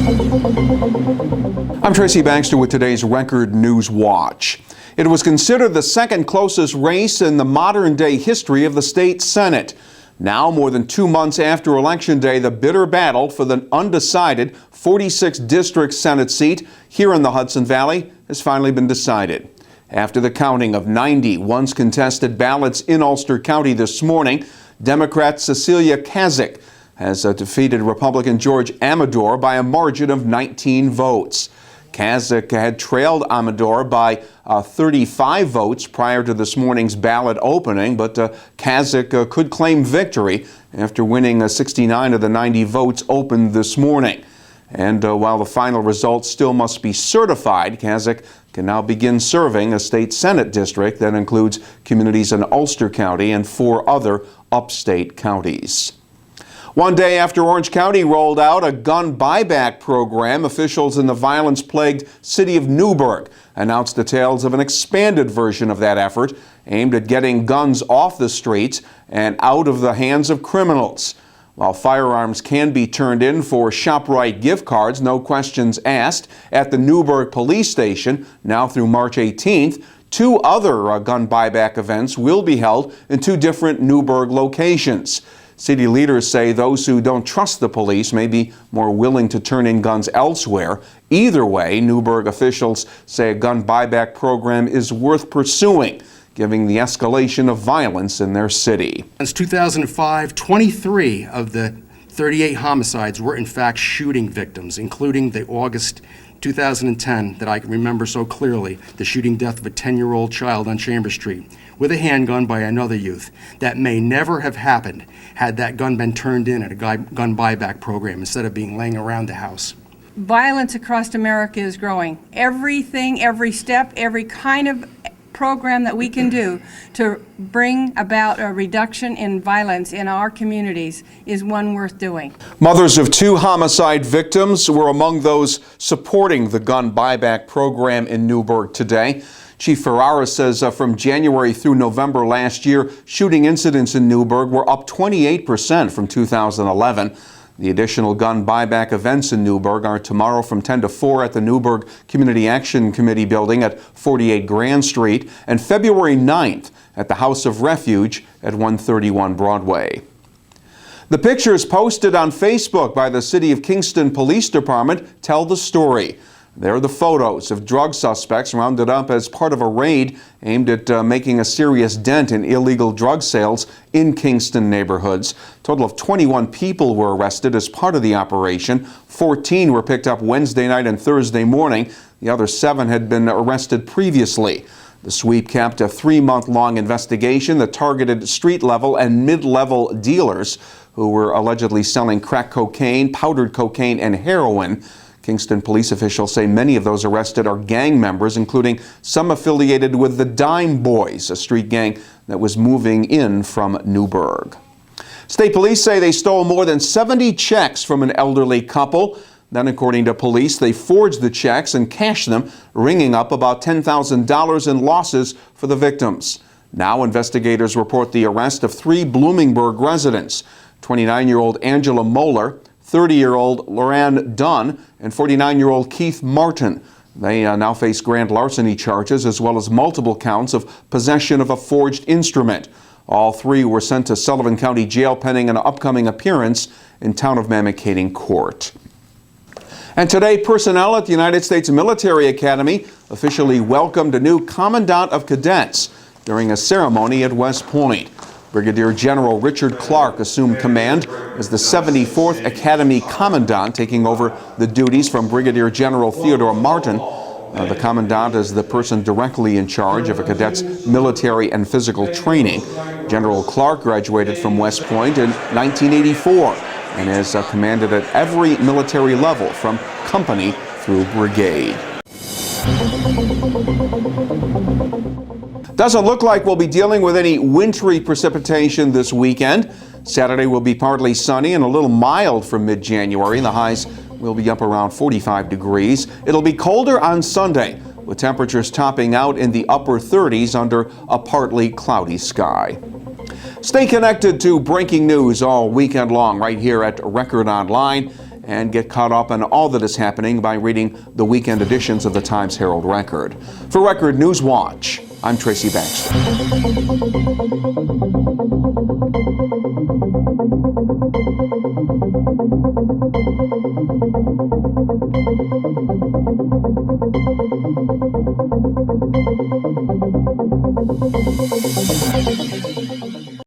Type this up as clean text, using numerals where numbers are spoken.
I'm Tracy Baxter with today's Record Newswatch. It was considered the second closest race in the modern-day history of the state Senate. Now, more than 2 months after Election Day, the bitter battle for the undecided 46th District Senate seat here in the Hudson Valley has finally been decided. After the counting of 90 once-contested ballots in Ulster County this morning, Democrat Cecilia Kasich has defeated Republican George Amador by a margin of 19 votes. Kasich had trailed Amador by 35 votes prior to this morning's ballot opening, but Kasich could claim victory after winning 69 of the 90 votes opened this morning. And while the final results still must be certified, Kasich can now begin serving a state Senate district that includes communities in Ulster County and 4 other upstate counties. One day after Orange County rolled out a gun buyback program, officials in the violence-plagued city of Newburgh announced details of an expanded version of that effort aimed at getting guns off the streets and out of the hands of criminals. While firearms can be turned in for ShopRite gift cards, no questions asked, at the Newburgh Police Station, now through March 18th, 2 other gun buyback events will be held in 2 different Newburgh locations. City leaders say those who don't trust the police may be more willing to turn in guns elsewhere. Either way, Newburgh officials say a gun buyback program is worth pursuing, given the escalation of violence in their city. Since 2005, 23 of the 38 homicides were in fact shooting victims, including the August 2010 that I can remember so clearly, the shooting death of a 10-year-old child on Chambers Street with a handgun by another youth. That may never have happened had that gun been turned in at a gun buyback program instead of being laying around the house. Violence across America is growing. Everything, every step, every kind of program that we can do to bring about a reduction in violence in our communities is one worth doing. Mothers of 2 homicide victims were among those supporting the gun buyback program in Newburgh today. Chief Ferrara says from January through November last year, shooting incidents in Newburgh were up 28% from 2011. The additional gun buyback events in Newburgh are tomorrow from 10 to 4 at the Newburgh Community Action Committee building at 48 Grand Street and February 9th at the House of Refuge at 131 Broadway. The pictures posted on Facebook by the City of Kingston Police Department tell the story. They're the photos of drug suspects rounded up as part of a raid aimed at making a serious dent in illegal drug sales in Kingston neighborhoods. A total of 21 people were arrested as part of the operation. 14 were picked up Wednesday night and Thursday morning. The other 7 had been arrested previously. The sweep capped a 3-month-long investigation that targeted street-level and mid-level dealers who were allegedly selling crack cocaine, powdered cocaine, and heroin. Kingston police officials say many of those arrested are gang members, including some affiliated with the Dime Boys, a street gang that was moving in from Newburgh. State police say they stole more than 70 checks from an elderly couple. Then, according to police, they forged the checks and cashed them, ringing up about $10,000 in losses for the victims. Now investigators report the arrest of 3 Bloomingburg residents, 29-year-old Angela Moeller, 30-year-old Loran Dunn, and 49-year-old Keith Martin. They now face grand larceny charges as well as multiple counts of possession of a forged instrument. All 3 were sent to Sullivan County Jail pending an upcoming appearance in Town of Mamakating Court. And today, personnel at the United States Military Academy officially welcomed a new Commandant of Cadets during a ceremony at West Point. Brigadier General Richard Clark assumed command as the 74th Academy Commandant, taking over the duties from Brigadier General Theodore Martin. The Commandant is the person directly in charge of a cadet's military and physical training. General Clark graduated from West Point in 1984 and has commanded at every military level from company through brigade. Doesn't look like we'll be dealing with any wintry precipitation this weekend. Saturday will be partly sunny and a little mild for mid-January. The highs will be up around 45 degrees. It'll be colder on Sunday, with temperatures topping out in the upper 30s under a partly cloudy sky. Stay connected to breaking news all weekend long right here at Record Online. and get caught up on all that is happening by reading the weekend editions of the Times-Herald Record. For Record Newswatch, I'm Tracy Baxter.